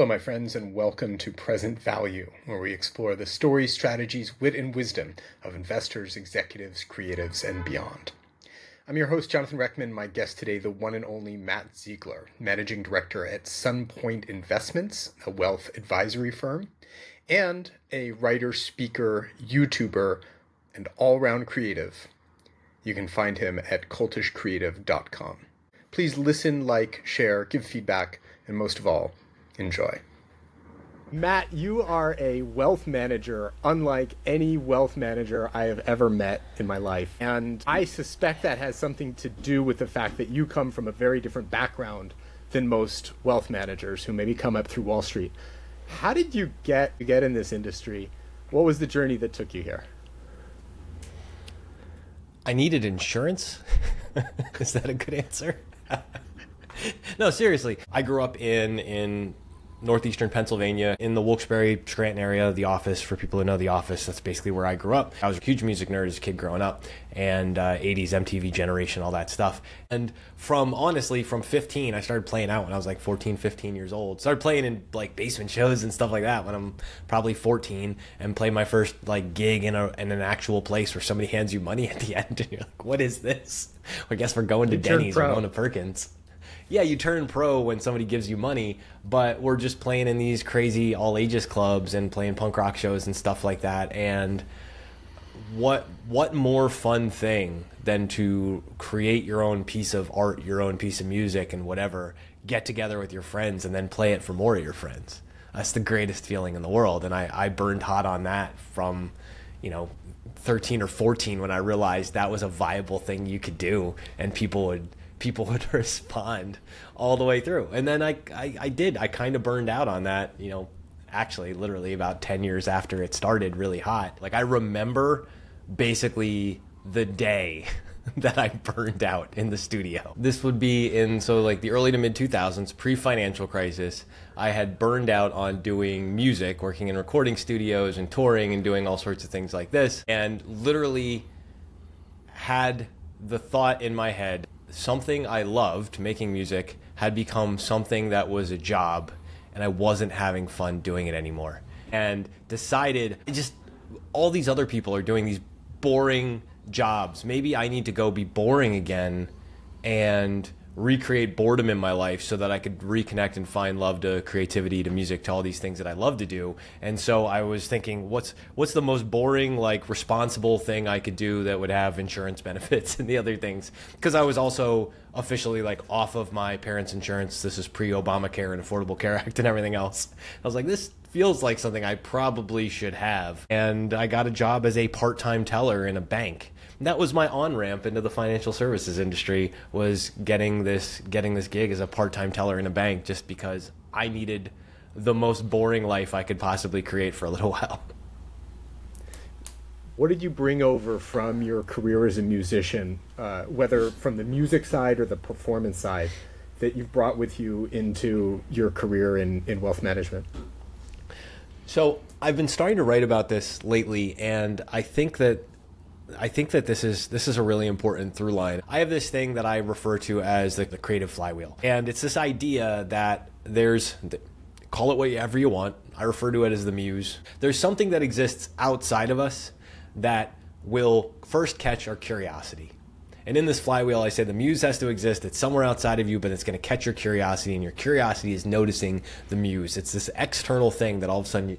Hello, my friends, and welcome to Present Value, where we explore the stories, strategies, wit, and wisdom of investors, executives, creatives, and beyond. I'm your host, Jonathan Reckman. My guest today, the one and only Matt Zeigler, Managing Director at Sunpointe Investments, a wealth advisory firm, and a writer, speaker, YouTuber, and all-round creative. You can find him at cultishcreative.com. Please listen, like, share, give feedback, and most of all, enjoy. Matt, you are a wealth manager unlike any wealth manager I have ever met in my life. And I suspect that has something to do with the fact that you come from a very different background than most wealth managers who maybe come up through Wall Street. How did you get in this industry? What was the journey that took you here? I needed insurance. Is that a good answer? No, seriously. I grew up in northeastern Pennsylvania, in the Wilkes-Barre, Scranton area, The Office. For people who know The Office, that's basically where I grew up. I was a huge music nerd as a kid growing up, and 80s MTV generation, all that stuff. And from 15, I started playing out when I was like 14, 15 years old. Started playing in like basement shows and stuff like that when I'm probably 14, and played my first like gig in an actual place where somebody hands you money at the end, and you're like, what is this? I guess we're going to Denny's or going to Perkins. Yeah, you turn pro when somebody gives you money, but we're just playing in these crazy all ages clubs and playing punk rock shows and stuff like that. And what more fun thing than to create your own piece of art, your own piece of music and whatever, get together with your friends and then play it for more of your friends. That's the greatest feeling in the world. And I burned hot on that from, 13 or 14 when I realized that was a viable thing you could do, and people would respond all the way through. And then I kind of burned out on that, actually literally about 10 years after it started really hot. Like I remember basically the day that I burned out in the studio. This would be in the early to mid 2000s, pre-financial crisis. I had burned out on doing music, working in recording studios and touring and doing all sorts of things like this, and literally had the thought in my head, something I loved, making music, had become something that was a job, and I wasn't having fun doing it anymore. And decided, all these other people are doing these boring jobs. Maybe I need to go be boring again and recreate boredom in my life so that I could reconnect and find love to creativity, to music, to all these things that I love to do. And so I was thinking, what's the most boring, responsible thing I could do that would have insurance benefits and the other things? Because I was also officially off of my parents' insurance. This is pre-Obamacare and Affordable Care Act and everything else. I was like, this feels like something I probably should have. And I got a job as a part-time teller in a bank. That was my on-ramp into the financial services industry, was getting this gig as a part-time teller in a bank, just because I needed the most boring life I could possibly create for a little while. What did you bring over from your career as a musician, whether from the music side or the performance side, that you've brought with you into your career in wealth management? So I've been starting to write about this lately, and I think that this is a really important through line. I have this thing that I refer to as the creative flywheel. And it's this idea that call it whatever you want. I refer to it as the muse. There's something that exists outside of us that will first catch our curiosity. And in this flywheel, I say the muse has to exist. It's somewhere outside of you, but it's going to catch your curiosity, and your curiosity is noticing the muse. It's this external thing that all of a sudden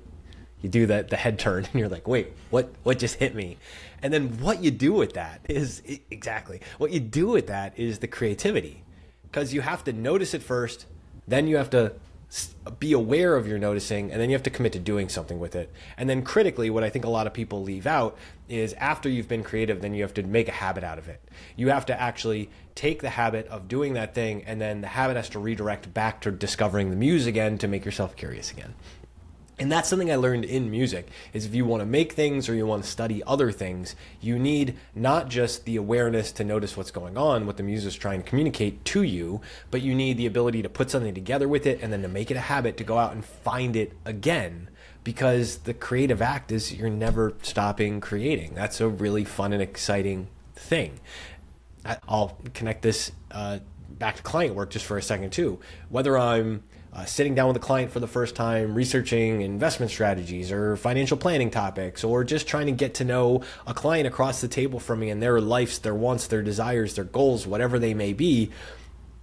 you do the head turn, and you're like, wait, what just hit me? And then what you do with that is the creativity, because you have to notice it first, then you have to be aware of your noticing, and then you have to commit to doing something with it. And then critically, what I think a lot of people leave out is after you've been creative, then you have to make a habit out of it. You have to actually take the habit of doing that thing, and then the habit has to redirect back to discovering the muse again to make yourself curious again. And that's something I learned in music, is if you want to make things or you want to study other things, you need not just the awareness to notice what's going on, what the muse is trying to communicate to you, but you need the ability to put something together with it and then to make it a habit to go out and find it again. Because the creative act is you're never stopping creating. That's a really fun and exciting thing. I'll connect this back to client work just for a second too. Whether I'm sitting down with a client for the first time, researching investment strategies or financial planning topics, or just trying to get to know a client across the table from me and their lives, their wants, their desires, their goals, whatever they may be,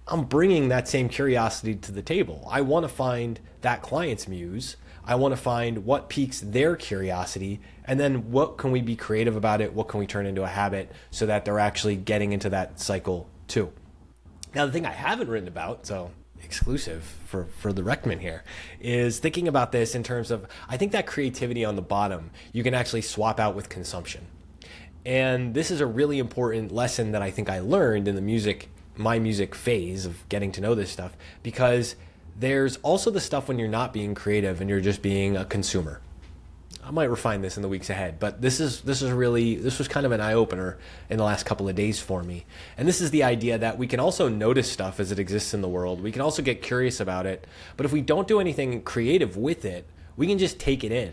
I'm bringing that same curiosity to the table. I want to find that client's muse. I want to find what piques their curiosity, and then what can we be creative about it? What can we turn into a habit so that they're actually getting into that cycle too? Now, the thing I haven't written about, so exclusive for the Reckman here, is thinking about this in terms of, I think that creativity on the bottom, you can actually swap out with consumption. And this is a really important lesson that I think I learned in my music phase of getting to know this stuff, because there's also the stuff when you're not being creative and you're just being a consumer. I might refine this in the weeks ahead, but this was kind of an eye-opener in the last couple of days for me. And this is the idea that we can also notice stuff as it exists in the world. We can also get curious about it, but if we don't do anything creative with it, we can just take it in.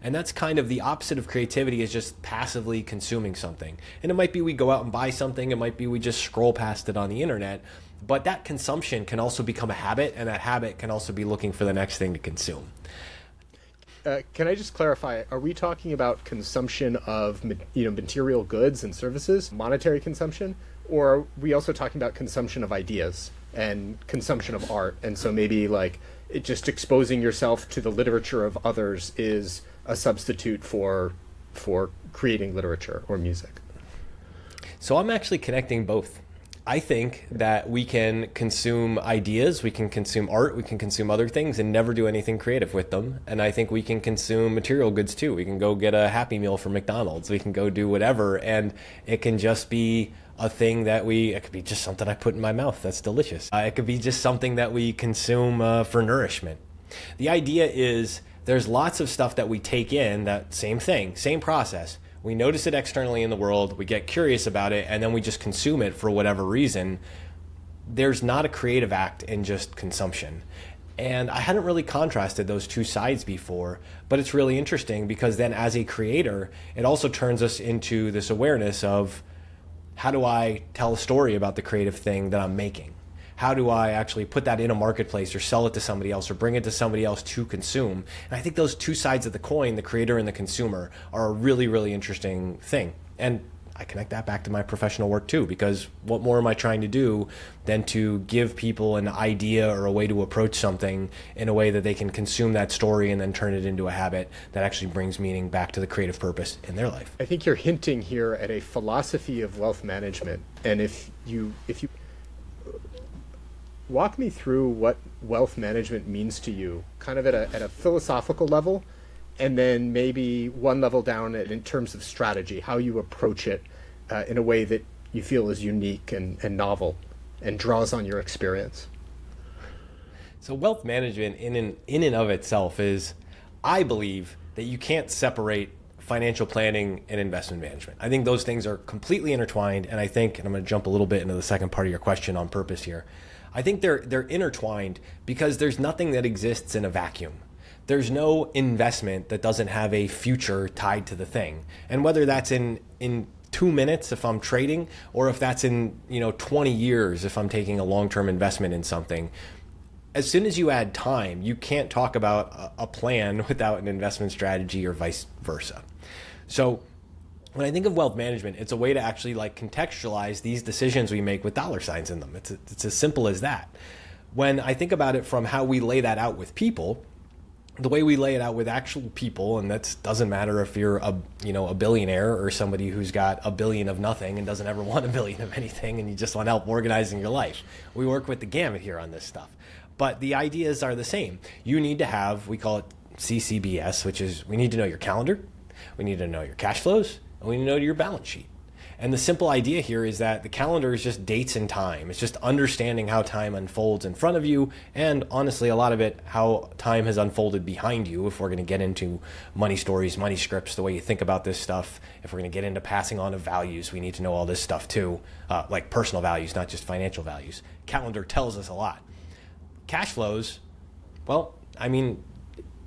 And that's kind of the opposite of creativity, is just passively consuming something. And it might be we go out and buy something, it might be we just scroll past it on the internet, but that consumption can also become a habit, and that habit can also be looking for the next thing to consume. Can I just clarify, are we talking about consumption of material goods and services, monetary consumption, or are we also talking about consumption of ideas and consumption of art? And so maybe like just exposing yourself to the literature of others is a substitute for creating literature or music? So I'm actually connecting both. I think that we can consume ideas, we can consume art, we can consume other things and never do anything creative with them. And I think we can consume material goods too. We can go get a Happy Meal from McDonald's. We can go do whatever. And it can just be a thing that it could be just something I put in my mouth that's delicious. It could be just something that we consume for nourishment. The idea is there's lots of stuff that we take in, that same thing, same process. We notice it externally in the world, we get curious about it, and then we just consume it for whatever reason. There's not a creative act in just consumption. And I hadn't really contrasted those two sides before, but it's really interesting because then as a creator, it also turns us into this awareness of, how do I tell a story about the creative thing that I'm making? How do I actually put that in a marketplace or sell it to somebody else or bring it to somebody else to consume? And I think those two sides of the coin, the creator and the consumer, are a really, really interesting thing. And I connect that back to my professional work too, because what more am I trying to do than to give people an idea or a way to approach something in a way that they can consume that story and then turn it into a habit that actually brings meaning back to the creative purpose in their life. I think you're hinting here at a philosophy of wealth management. And if you walk me through what wealth management means to you, kind of at a philosophical level, and then maybe one level down in terms of strategy, how you approach it in a way that you feel is unique and novel and draws on your experience. So wealth management in and of itself is, I believe, that you can't separate financial planning and investment management. I think those things are completely intertwined, and I think, and I'm going to jump a little bit into the second part of your question on purpose here, I think they're intertwined because there's nothing that exists in a vacuum. There's no investment that doesn't have a future tied to the thing. And whether that's in 2 minutes if I'm trading, or if that's in 20 years if I'm taking a long-term investment in something, as soon as you add time, you can't talk about a plan without an investment strategy or vice versa. So when I think of wealth management, it's a way to actually contextualize these decisions we make with dollar signs in them. It's as simple as that. When I think about it from how we lay that out with people, the way we lay it out with actual people, and that doesn't matter if you're a billionaire or somebody who's got $1 billion of nothing and doesn't ever want $1 billion of anything and you just want help organizing your life. We work with the gamut here on this stuff. But the ideas are the same. You need to have, we call it CCBS, which is we need to know your calendar, we need to know your cash flows, and we need to know your balance sheet. And the simple idea here is that the calendar is just dates and time. It's just understanding how time unfolds in front of you, and honestly, a lot of it, how time has unfolded behind you, if we're going to get into money stories, money scripts, the way you think about this stuff. If we're going to get into passing on of values, we need to know all this stuff too, like personal values, not just financial values. Calendar tells us a lot. Cash flows, well, I mean,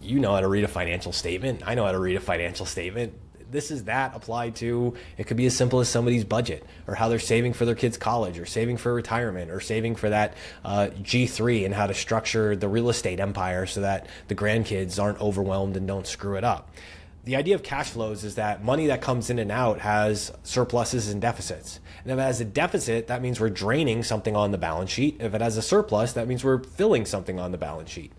you know how to read a financial statement. I know how to read a financial statement. this is that applied to, it could be as simple as somebody's budget, or how they're saving for their kids' college, or saving for retirement, or saving for that G3, and how to structure the real estate empire so that the grandkids aren't overwhelmed and don't screw it up. The idea of cash flows is that money that comes in and out has surpluses and deficits. And if it has a deficit, that means we're draining something on the balance sheet. If it has a surplus, that means we're filling something on the balance sheet.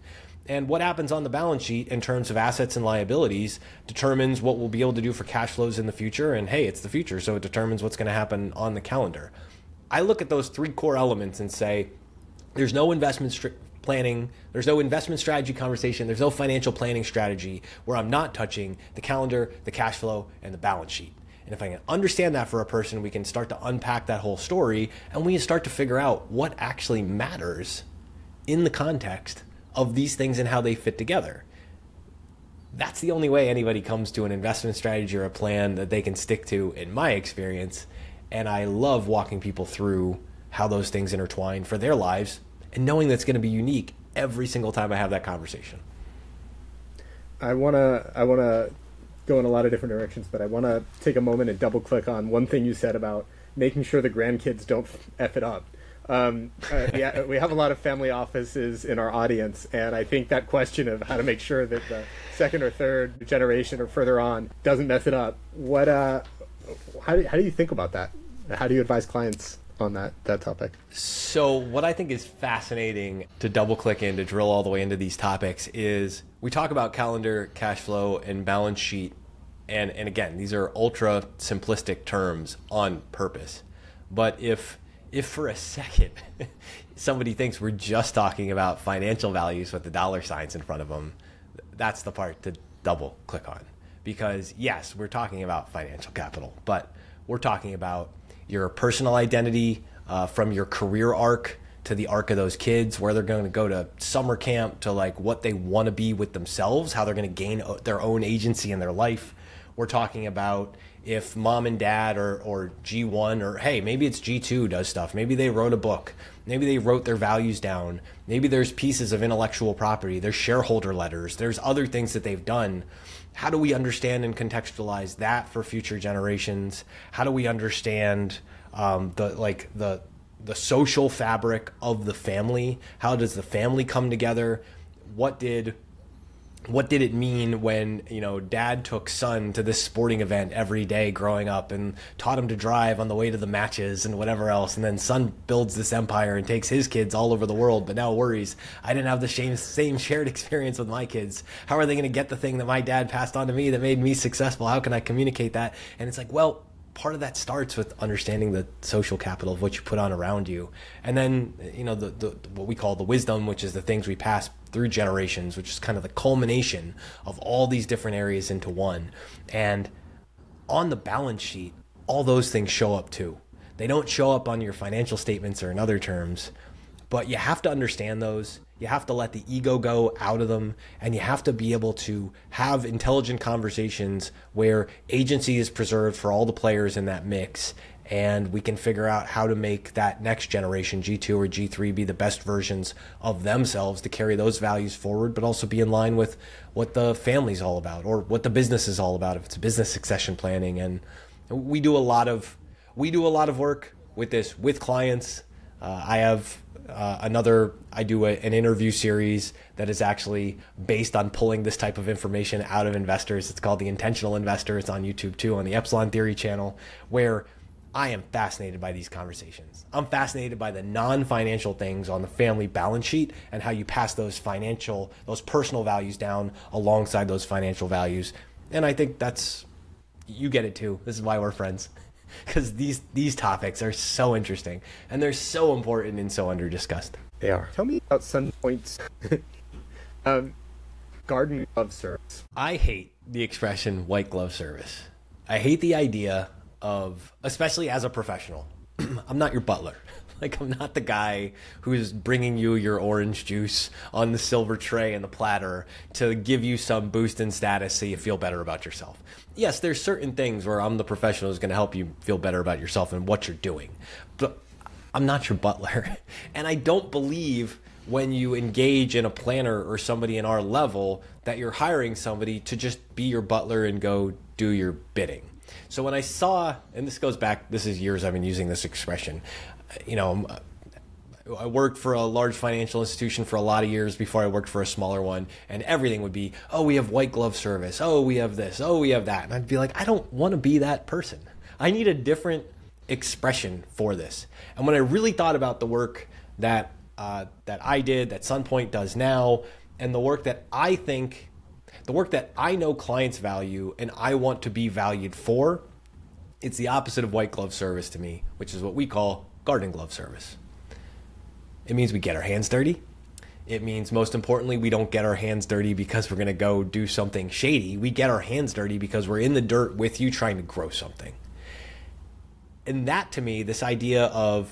And what happens on the balance sheet in terms of assets and liabilities determines what we'll be able to do for cash flows in the future. And hey, it's the future, so it determines what's going to happen on the calendar. I look at those three core elements and say, there's no investment planning, there's no investment strategy conversation, there's no financial planning strategy where I'm not touching the calendar, the cash flow, and the balance sheet. And if I can understand that for a person, we can start to unpack that whole story, and we can start to figure out what actually matters in the context of these things and how they fit together. That's the only way anybody comes to an investment strategy or a plan that they can stick to, in my experience. And I love walking people through how those things intertwine for their lives, and knowing that's going to be unique every single time I have that conversation. I want to go in a lot of different directions, but I want to take a moment and double click on one thing you said about making sure the grandkids don't F it up. Yeah, we have a lot of family offices in our audience, and I think that question of how to make sure that the second or third generation or further on doesn't mess it up. How do you think about that? How do you advise clients on that topic? So what I think is fascinating to double click in, to drill all the way into these topics, is we talk about calendar, cash flow, and balance sheet. And again, these are ultra simplistic terms on purpose. But if for a second somebody thinks we're just talking about financial values with the dollar signs in front of them, that's the part to double click on. Because yes, we're talking about financial capital, but we're talking about your personal identity, from your career arc to the arc of those kids, where they're going to go to summer camp, to like what they want to be with themselves, how they're going to gain their own agency in their life. We're talking about if mom and dad or G1, or hey, maybe it's G2 does stuff. Maybe they wrote a book. Maybe they wrote their values down. Maybe there's pieces of intellectual property. There's shareholder letters. There's other things that they've done. How do we understand and contextualize that for future generations? How do we understand the social fabric of the family? How does the family come together? What did it mean when, dad took son to this sporting event every day growing up and taught him to drive on the way to the matches and whatever else, and then son builds this empire and takes his kids all over the world, but now worries, I didn't have the same shared experience with my kids. How are they going to get the thing that my dad passed on to me that made me successful? How can I communicate that? And it's like, well, part of that starts with understanding the social capital of what you put on around you. And then, the what we call the wisdom, which is the things we pass through generations, which is kind of the culmination of all these different areas into one. And on the balance sheet, all those things show up too. They don't show up on your financial statements or in other terms, but you have to understand those. You have to let the ego go out of them, and you have to be able to have intelligent conversations where agency is preserved for all the players in that mix, and we can figure out how to make that next generation, G2 or G3, be the best versions of themselves to carry those values forward, but also be in line with what the family's all about, or what the business is all about, if it's business succession planning. And we do a lot of work with this with clients. I do an interview series that is actually based on pulling this type of information out of investors. It's called The Intentional Investor. It's on YouTube too, on the Epsilon Theory channel, where I am fascinated by these conversations. I'm fascinated by the non-financial things on the family balance sheet and how you pass those personal values down alongside those financial values. And I think you get it too. This is why we're friends. Because these topics are so interesting, and they're so important and so under-discussed. They are. Tell me about Sunpointe's garden glove service. I hate the expression white glove service. I hate the idea of, especially as a professional, I'm not your butler. Like, I'm not the guy who's bringing you your orange juice on the silver tray and the platter to give you some boost in status so you feel better about yourself. Yes, there's certain things where I'm the professional who's going to help you feel better about yourself and what you're doing. But I'm not your butler. And I don't believe when you engage in a planner or somebody in our level that you're hiring somebody to just be your butler and go do your bidding. So when I saw, and this goes back, this is years I've been using this expression, I worked for a large financial institution for a lot of years before I worked for a smaller one, and everything would be, oh, we have white glove service, oh, we have this, oh, we have that. And I'd be like, I don't want to be that person. I need a different expression for this. And when I really thought about the work that I did, that Sunpointe does now, and the work that I know clients value and I want to be valued for, it's the opposite of white glove service to me, which is what we call garden glove service. It means we get our hands dirty. It means, most importantly, we don't get our hands dirty because we're going to go do something shady. We get our hands dirty because we're in the dirt with you trying to grow something. And that, to me, this idea of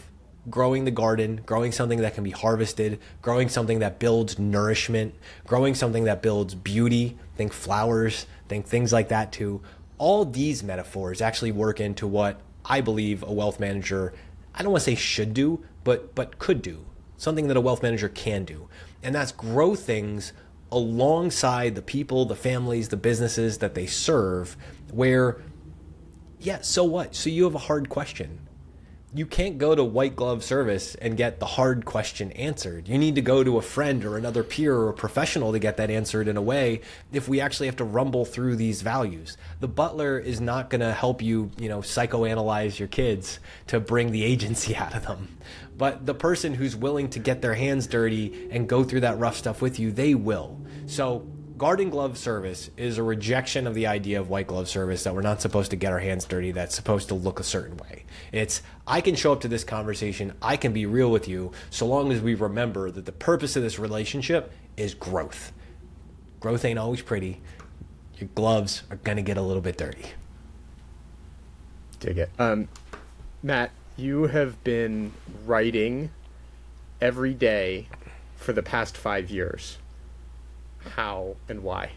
growing the garden, growing something that can be harvested, growing something that builds nourishment, growing something that builds beauty, think flowers, think things like that too. All these metaphors actually work into what I believe a wealth manager, I don't want to say should do, but could do. Something that a wealth manager can do. And that's grow things alongside the people, the families, the businesses that they serve, where, yeah, so what? So you have a hard question. You can't go to white glove service and get the hard question answered. You need to go to a friend or another peer or a professional to get that answered in a way, if we actually have to rumble through these values. The butler is not going to help you, psychoanalyze your kids to bring the agency out of them. But the person who's willing to get their hands dirty and go through that rough stuff with you, they will. So garden glove service is a rejection of the idea of white glove service, that we're not supposed to get our hands dirty, that's supposed to look a certain way. It's, I can show up to this conversation, I can be real with you, so long as we remember that the purpose of this relationship is growth. Growth ain't always pretty. Your gloves are going to get a little bit dirty. Dig it. Matt, you have been writing every day for the past 5 years. How and why?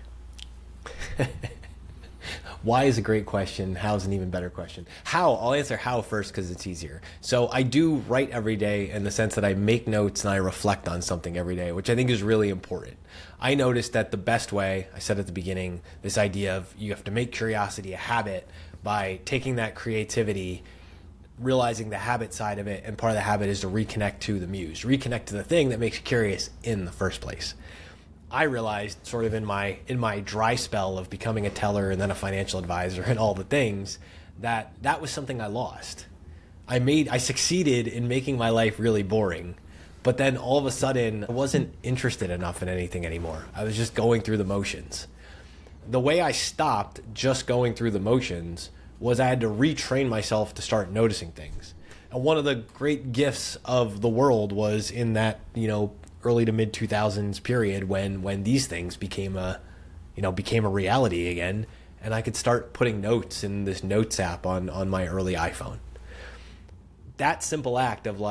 Why is a great question. How is an even better question. How, I'll answer how first because it's easier. So I do write every day in the sense that I make notes and I reflect on something every day, which I think is really important. I noticed that the best way, I said at the beginning, this idea of you have to make curiosity a habit by taking that creativity, realizing the habit side of it, and part of the habit is to reconnect to the muse, reconnect to the thing that makes you curious in the first place. I realized sort of in my dry spell of becoming a teller and then a financial advisor and all the things, that was something I lost. I succeeded in making my life really boring, but then all of a sudden I wasn't interested enough in anything anymore. I was just going through the motions. The way I stopped just going through the motions was I had to retrain myself to start noticing things. And one of the great gifts of the world was in that, early to mid 2000s period when these things became a reality again, and I could start putting notes in this notes app on my early iPhone. That simple act of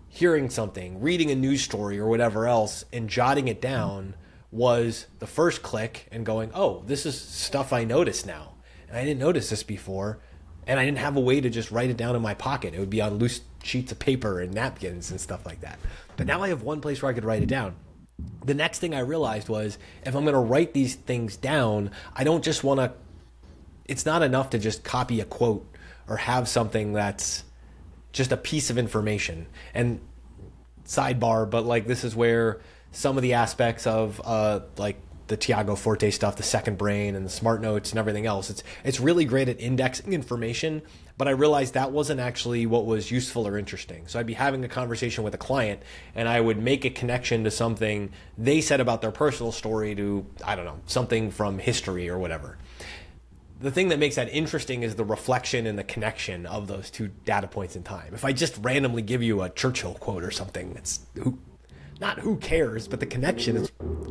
hearing something, reading a news story or whatever else and jotting it down was the first click and going, oh, this is stuff I notice now. And I didn't notice this before. And I didn't have a way to just write it down in my pocket. It would be on loose sheets of paper and napkins and stuff like that. But now I have one place where I could write it down. The next thing I realized was, if I'm going to write these things down, I don't just want to, it's not enough to just copy a quote or have something that's just a piece of information. And sidebar, but this is where some of the aspects of the Tiago Forte stuff, the second brain and the smart notes and everything else. It's really great at indexing information, but I realized that wasn't actually what was useful or interesting. So I'd be having a conversation with a client and I would make a connection to something they said about their personal story to, I don't know, something from history or whatever. The thing that makes that interesting is the reflection and the connection of those two data points in time. If I just randomly give you a Churchill quote or something, it's not who cares, but the connection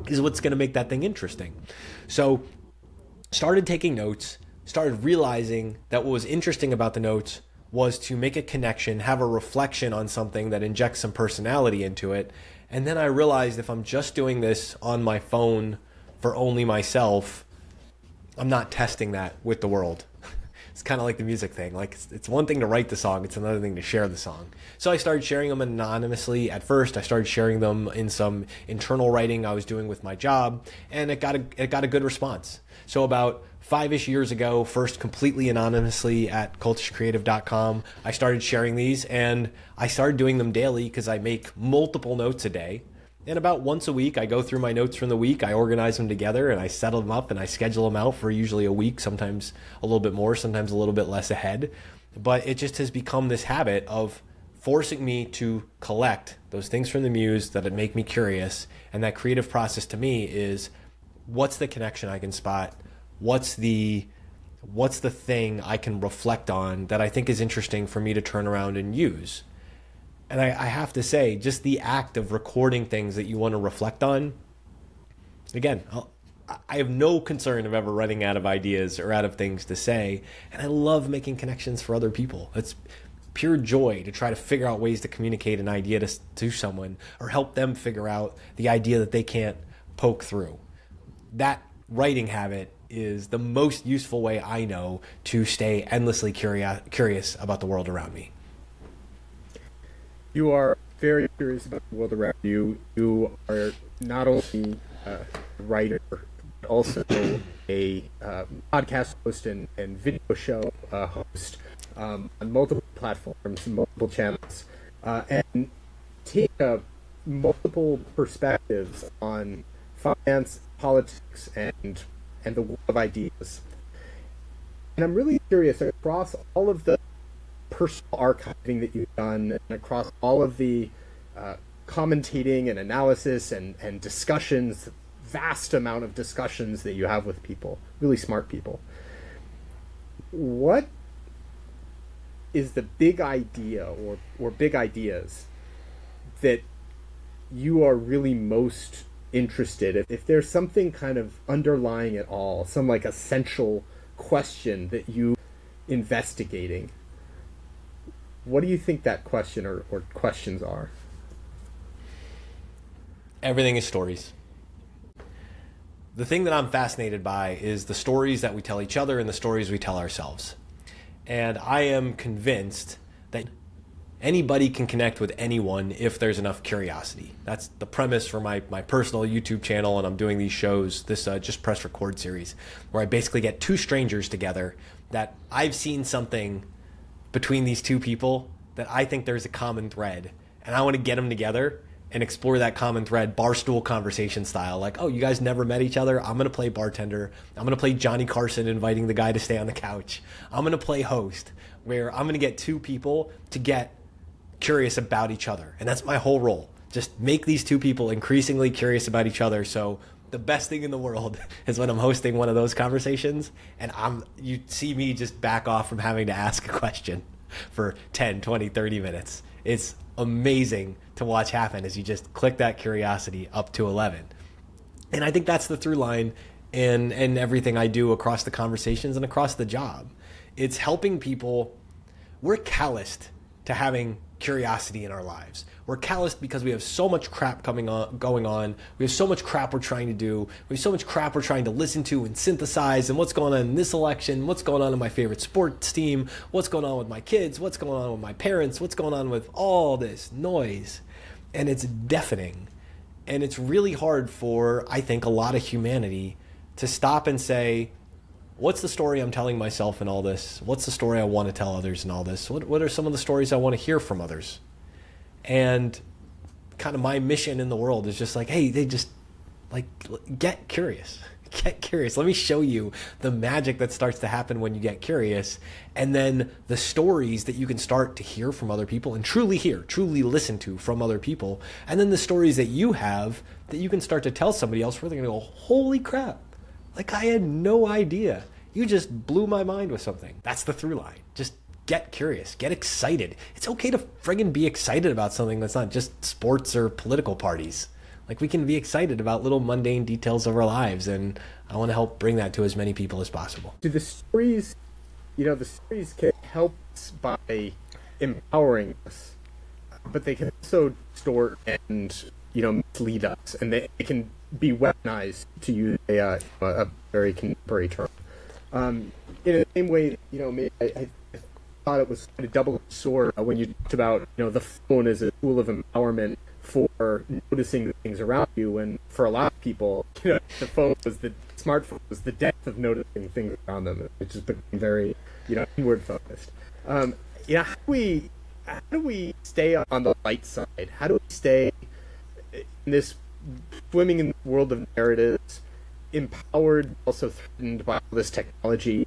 is what's going to make that thing interesting. So started taking notes, started realizing that what was interesting about the notes was to make a connection, have a reflection on something that injects some personality into it. And then I realized if I'm just doing this on my phone for only myself, I'm not testing that with the world. It's kind of like the music thing. Like it's one thing to write the song, it's another thing to share the song. So I started sharing them anonymously at first. I started sharing them in some internal writing I was doing with my job, and it got a good response. So about 5-ish years ago, first completely anonymously at cultishcreative.com, I started sharing these, and I started doing them daily because I make multiple notes a day. And about once a week, I go through my notes from the week, I organize them together, and I settle them up, and I schedule them out for usually a week, sometimes a little bit more, sometimes a little bit less ahead. But it just has become this habit of forcing me to collect those things from the muse that make me curious. And that creative process to me is, what's the connection I can spot? What's the thing I can reflect on that I think is interesting for me to turn around and use? And I have to say, just the act of recording things that you want to reflect on, again, I have no concern of ever running out of ideas or out of things to say. And I love making connections for other people. It's pure joy to try to figure out ways to communicate an idea to someone or help them figure out the idea that they can't poke through. That writing habit is the most useful way I know to stay endlessly curious about the world around me. You are very curious about the world around you. You are not only a writer, but also a podcast host and video show host on multiple platforms, multiple channels, and take multiple perspectives on finance, politics, and the world of ideas. And I'm really curious, across all of the personal archiving that you've done, and across all of the commentating and analysis and discussions, vast amount of discussions that you have with people, really smart people, what is the big idea or big ideas that you are really most interested in? If there's something kind of underlying it all, some like essential question that you investigating, what do you think that question or questions are? Everything is stories. The thing that I'm fascinated by is the stories that we tell each other and the stories we tell ourselves. And I am convinced that anybody can connect with anyone if there's enough curiosity. That's the premise for my personal YouTube channel, and I'm doing these shows, this Just Press Record series, where I basically get two strangers together that I've seen something between these two people that I think there's a common thread, and I want to get them together and explore that common thread, barstool conversation style. Like, oh, you guys never met each other? I'm going to play bartender. I'm going to play Johnny Carson inviting the guy to stay on the couch. I'm going to play host, where I'm going to get two people to get curious about each other. And that's my whole role. Just make these two people increasingly curious about each other. So the best thing in the world is when I'm hosting one of those conversations and you see me just back off from having to ask a question for 10, 20, 30 minutes. It's amazing to watch happen as you just click that curiosity up to 11. And I think that's the through line in everything I do across the conversations and across the job. It's helping people. We're calloused to having curiosity in our lives. We're calloused because we have so much crap going on. We have so much crap we're trying to do. We have so much crap we're trying to listen to and synthesize. And what's going on in this election? What's going on in my favorite sports team? What's going on with my kids? What's going on with my parents? What's going on with all this noise? And it's deafening. And it's really hard for, I think, a lot of humanity to stop and say, what's the story I'm telling myself in all this? What's the story I want to tell others in all this? What are some of the stories I want to hear from others? And kind of my mission in the world is just like, hey, they just like, get curious. Get curious. Let me show you the magic that starts to happen when you get curious. And then the stories that you can start to hear from other people and truly listen to from other people. And then the stories that you have that you can start to tell somebody else where they're going to go, holy crap. Like, I had no idea. You just blew my mind with something. That's the through line. Just get curious. Get excited. It's okay to friggin' be excited about something that's not just sports or political parties. Like, we can be excited about little mundane details of our lives, and I want to help bring that to as many people as possible. Do the stories, the stories can help us by empowering us, but they can also distort and, mislead us, and they can be weaponized, to use a very contemporary term. in the same way, maybe I thought it was kind of double sword when you talked about, the phone as a tool of empowerment for noticing the things around you. And for a lot of people, the smartphone was the death of noticing things around them. It just became very, inward focused. How do we stay on the light side? How do we stay in this swimming in the world of narratives, empowered, also threatened by all this technology?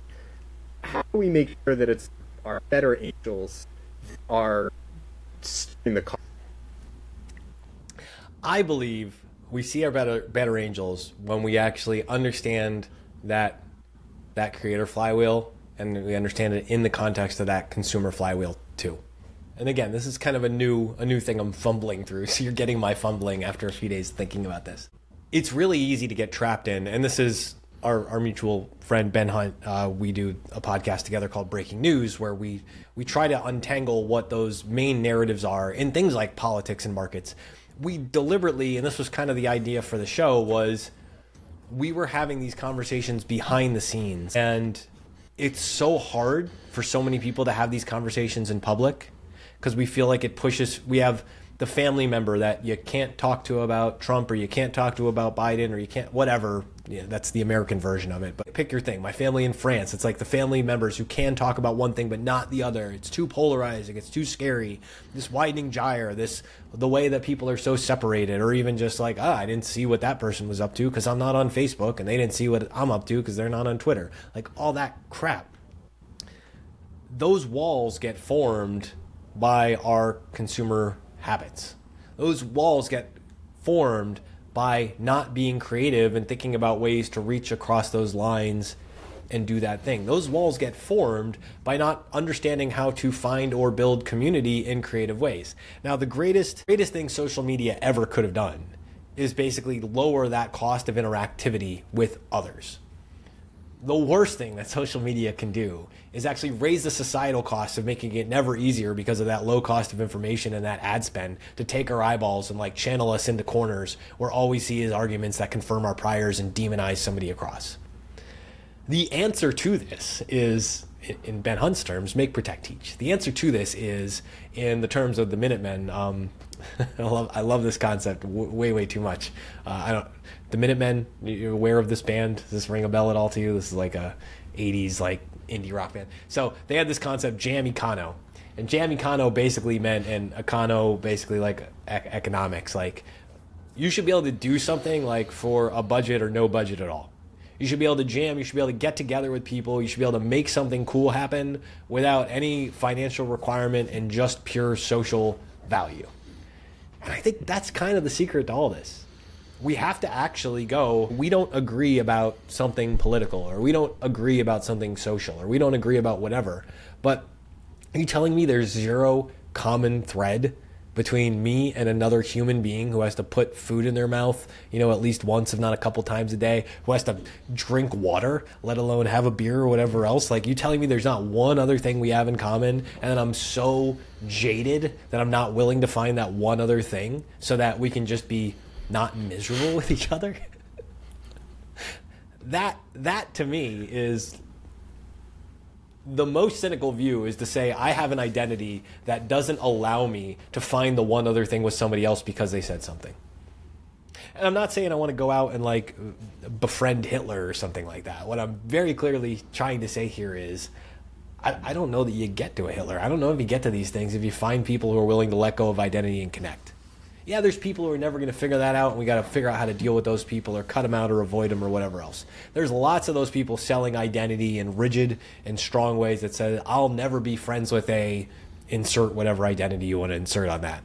How do we make sure that it's our better angels are steering the car? I believe we see our better angels when we actually understand that creator flywheel, and we understand it in the context of that consumer flywheel too. And again, this is kind of a new thing I'm fumbling through, so you're getting my fumbling after a few days thinking about this. It's really easy to get trapped in, and this is our mutual friend Ben Hunt. We do a podcast together called Breaking News, where we try to untangle what those main narratives are in things like politics and markets. We deliberately, and this was kind of the idea for the show, was we were having these conversations behind the scenes, and it's so hard for so many people to have these conversations in public because we feel like it pushes. We have the family member that you can't talk to about Trump, or you can't talk to about Biden, or you can't, whatever. Yeah, that's the American version of it. But pick your thing. My family in France, it's like the family members who can talk about one thing but not the other. It's too polarizing. It's too scary. This widening gyre, the way that people are so separated, or even just like, I didn't see what that person was up to because I'm not on Facebook, and they didn't see what I'm up to because they're not on Twitter. Like all that crap. Those walls get formed by our consumer habits. Those walls get formed by not being creative and thinking about ways to reach across those lines and do that thing. Those walls get formed by not understanding how to find or build community in creative ways. Now, the greatest thing social media ever could have done is basically lower that cost of interactivity with others. The worst thing that social media can do is actually raise the societal cost of making it never easier because of that low cost of information and that ad spend to take our eyeballs and like channel us into corners where all we see is arguments that confirm our priors and demonize somebody across. The answer to this is, in Ben Hunt's terms, make, protect, teach. The answer to this is, in the terms of the Minutemen, I love this concept way too much. The Minutemen, you're aware of this band? Does this ring a bell at all to you? This is like a 80s like indie rock band. So they had this concept, jam econo. And jam econo basically meant, and econo basically like economics, like you should be able to do something like for a budget or no budget at all. You should be able to jam, you should be able to get together with people, you should be able to make something cool happen without any financial requirement and just pure social value. And I think that's kind of the secret to all this. We have to actually go, we don't agree about something political, or we don't agree about something social, or we don't agree about whatever. But are you telling me there's zero common thread between me and another human being who has to put food in their mouth, at least once, if not a couple times a day, who has to drink water, let alone have a beer or whatever else? Like, you telling me there's not one other thing we have in common, and I'm so jaded that I'm not willing to find that one other thing so that we can just be not miserable with each other? That to me is the most cynical view, is to say I have an identity that doesn't allow me to find the one other thing with somebody else because they said something. And I'm not saying I want to go out and like befriend Hitler or something like that. What I'm very clearly trying to say here is I don't know that you get to a Hitler. I don't know if you get to these things if you find people who are willing to let go of identity and connect. Yeah, there's people who are never going to figure that out, and we got to figure out how to deal with those people or cut them out or avoid them or whatever else. There's lots of those people selling identity in rigid and strong ways that say, I'll never be friends with a, insert whatever identity you want to insert on that.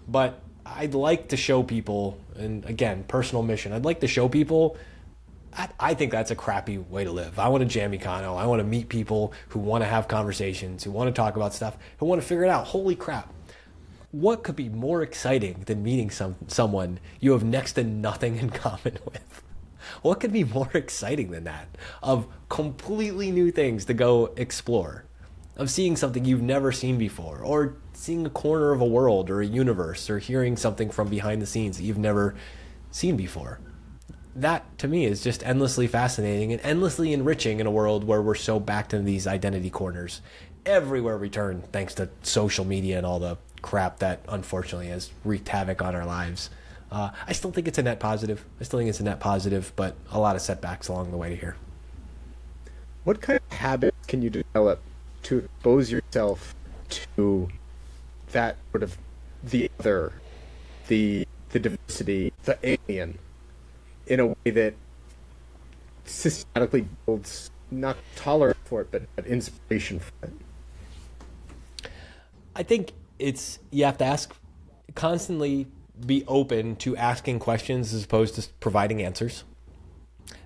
But I'd like to show people, and again, personal mission, I'd like to show people, I think that's a crappy way to live. I want to jam econo. I want to meet people who want to have conversations, who want to talk about stuff, who want to figure it out. Holy crap. What could be more exciting than meeting someone you have next to nothing in common with? What could be more exciting than that? Of completely new things to go explore. Of seeing something you've never seen before. Or seeing a corner of a world or a universe. Or hearing something from behind the scenes that you've never seen before. that to me is just endlessly fascinating and endlessly enriching in a world where we're so backed into these identity corners everywhere we turn, thanks to social media and all the crap that unfortunately has wreaked havoc on our lives. I still think it's a net positive. But a lot of setbacks along the way here. What kind of habits can you develop to expose yourself to that sort of the other, the diversity, the alien, in a way that systematically builds not tolerance for it, but inspiration for it? I think you have to constantly be open to asking questions as opposed to providing answers.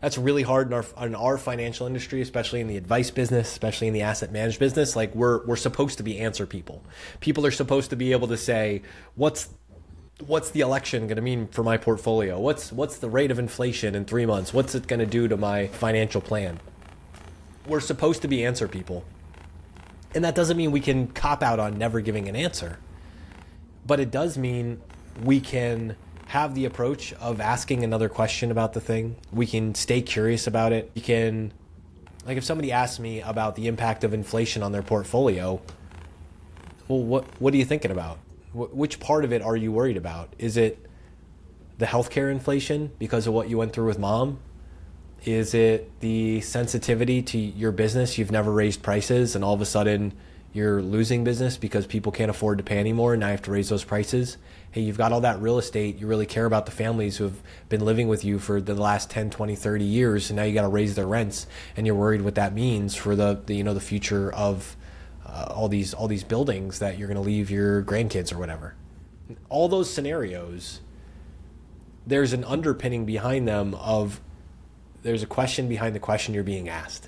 That's really hard in our financial industry, especially in the advice business, especially in the asset managed business. Like we're supposed to be answer people. People are supposed to be able to say, what's the election going to mean for my portfolio? What's the rate of inflation in 3 months? What's it going to do to my financial plan? We're supposed to be answer people. And that doesn't mean we can cop out on never giving an answer. But it does mean we can have the approach of asking another question about the thing. We can stay curious about it. We can, like if somebody asks me about the impact of inflation on their portfolio, well, what are you thinking about? Which part of it are you worried about? Is it the healthcare inflation because of what you went through with mom? Is it the sensitivity to your business? You've never raised prices and all of a sudden you're losing business because people can't afford to pay anymore and now you have to raise those prices. Hey, you've got all that real estate. You really care about the families who have been living with you for the last 10, 20, 30 years, and now you got to raise their rents, and you're worried what that means for the future of all these buildings that you're going to leave your grandkids or whatever. All those scenarios, there's an underpinning behind them of there's a question behind the question you're being asked.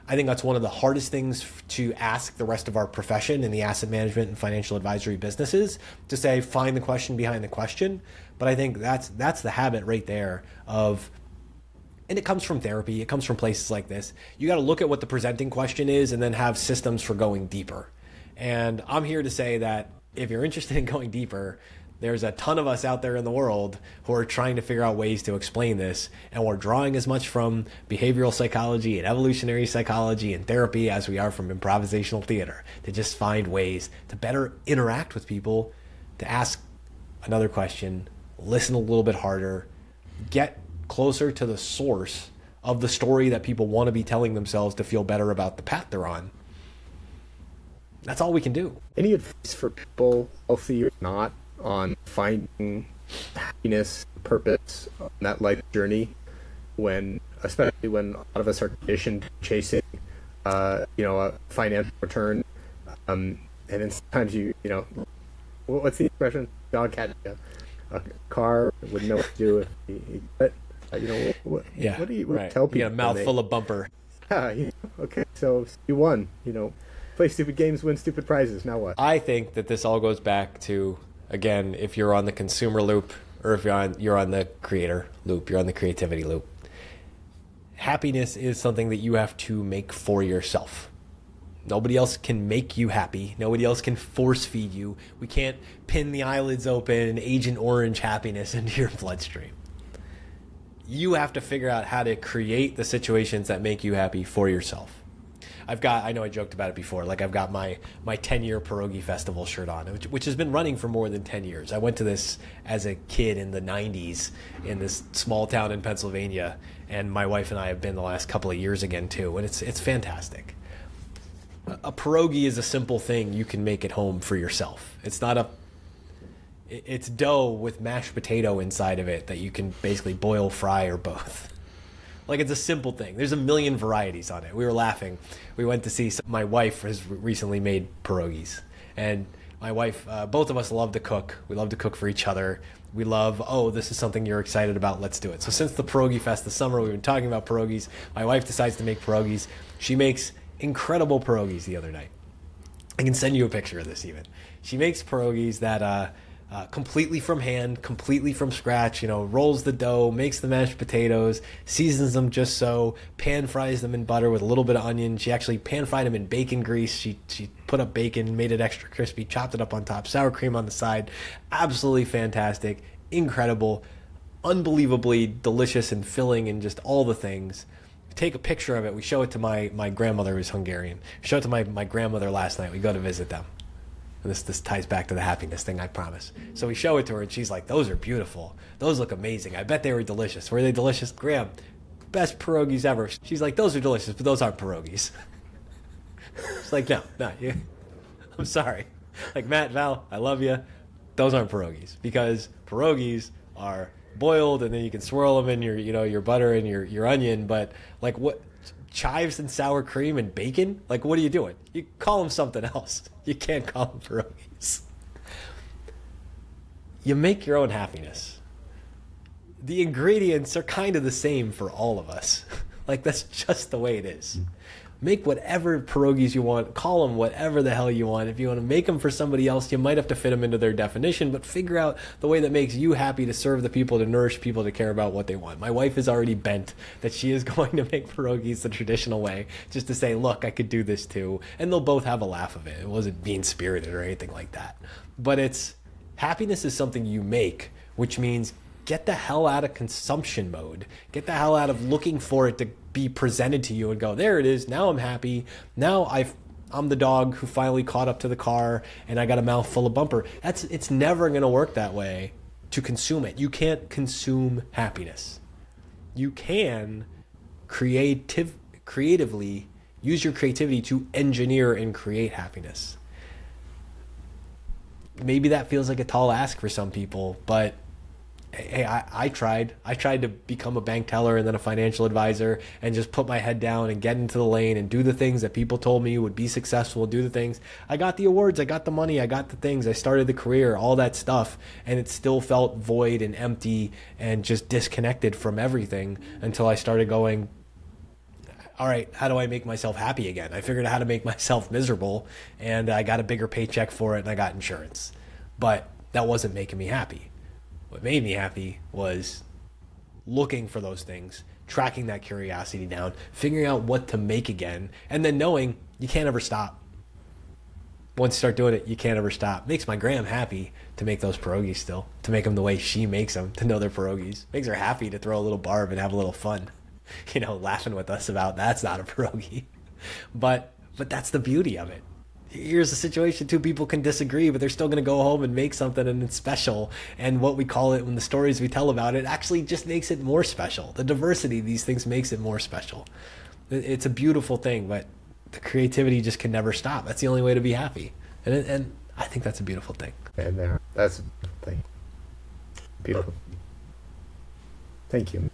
I think that's one of the hardest things to ask the rest of our profession in the asset management and financial advisory businesses, to say, find the question behind the question. But I think that's the habit right there of, and it comes from therapy. It comes from places like this. You got to look at what the presenting question is and then have systems for going deeper. And I'm here to say that if you're interested in going deeper, there's a ton of us out there in the world who are trying to figure out ways to explain this. And we're drawing as much from behavioral psychology and evolutionary psychology and therapy as we are from improvisational theater, to just find ways to better interact with people, to ask another question, listen a little bit harder, get closer to the source of the story that people want to be telling themselves to feel better about the path they're on. That's all we can do. Any advice for people, healthy or not, on finding happiness, purpose on that life journey, especially when a lot of us are conditioned chasing, a financial return, and then sometimes what's the expression? Dog had a car, wouldn't know what to do if what do you tell people? You got a mouthful of bumper. Okay, so you won. Play stupid games, win stupid prizes. Now what? I think that this all goes back to, again, if you're on the consumer loop or if you're on the creator loop, you're on the creativity loop. Happiness is something that you have to make for yourself. Nobody else can make you happy. Nobody else can force feed you. We can't pin the eyelids open, Agent Orange happiness into your bloodstream. You have to figure out how to create the situations that make you happy for yourself. I know I joked about it before, like I've got my 10-year Pierogi Festival shirt on, which has been running for more than 10 years. I went to this as a kid in the 90s in this small town in Pennsylvania, and my wife and I have been the last couple of years again too, and it's fantastic. A pierogi is a simple thing you can make at home for yourself. It's dough with mashed potato inside of it that you can basically boil, fry, or both. Like, it's a simple thing. There's a million varieties on it. We were laughing. We went to see my wife has recently made pierogies. And my wife, both of us love to cook. We love to cook for each other. We love, this is something you're excited about, let's do it. So since the Pierogi Fest this summer, we've been talking about pierogies. My wife decides to make pierogies. She makes incredible pierogies the other night. I can send you a picture of this even. She makes pierogies that completely from hand, completely from scratch, rolls the dough, makes the mashed potatoes, seasons them just so, pan fries them in butter with a little bit of onion. She actually pan fried them in bacon grease. She put up bacon, made it extra crispy, chopped it up on top, sour cream on the side. Absolutely fantastic, incredible. unbelievably delicious and filling and just all the things. We take a picture of it. We show it to my grandmother, who's Hungarian. We show it to my grandmother last night. We go to visit them. And this ties back to the happiness thing, I promise. So we show it to her, and she's like, those are beautiful. Those look amazing. I bet they were delicious. Were they delicious? Graham, best pierogies ever. She's like, those are delicious, but those aren't pierogies. It's like, no, I'm sorry. Like, Matt, Val, I love you. Those aren't pierogies, because pierogies are boiled, and then you can swirl them in your butter and your onion. But like, what, chives and sour cream and bacon? Like, what are you doing? You call them something else. You can't call them pierogies. You make your own happiness. The ingredients are kind of the same for all of us. Like, that's just the way it is. Make whatever pierogies you want. Call them whatever the hell you want. If you want to make them for somebody else, you might have to fit them into their definition, but figure out the way that makes you happy to serve the people, to nourish people, to care about what they want. My wife is already bent that she is going to make pierogies the traditional way, just to say, look, I could do this too. And they'll both have a laugh of it. It wasn't mean spirited or anything like that. But happiness is something you make, which means get the hell out of consumption mode. Get the hell out of looking for it to be presented to you and go, there it is. Now I'm happy. Now I'm the dog who finally caught up to the car and I got a mouthful of bumper. It's never going to work that way to consume it. You can't consume happiness. You can creatively use your creativity to engineer and create happiness. Maybe that feels like a tall ask for some people, but hey, I tried to become a bank teller and then a financial advisor and just put my head down and get into the lane and do the things that people told me would be successful, do the things. I got the awards, I got the money, I got the things, I started the career, all that stuff, and it still felt void and empty and just disconnected from everything until I started going, all right, how do I make myself happy again? I figured out how to make myself miserable, and I got a bigger paycheck for it, and I got insurance. But that wasn't making me happy. What made me happy was looking for those things, tracking that curiosity down, figuring out what to make again, and then knowing you can't ever stop. Once you start doing it, you can't ever stop. Makes my Graham happy to make those pierogies still, to make them the way she makes them, to know they're pierogies. Makes her happy to throw a little barb and have a little fun, laughing with us about that's not a pierogi. But that's the beauty of it. Here's a situation, two people can disagree, but they're still going to go home and make something, and it's special. And what we call it, when the stories we tell about it, actually just makes it more special. The diversity of these things makes it more special. It's a beautiful thing, but the creativity just can never stop. That's the only way to be happy. And I think that's a beautiful thing. And that's a beautiful thing. Beautiful. Thank you.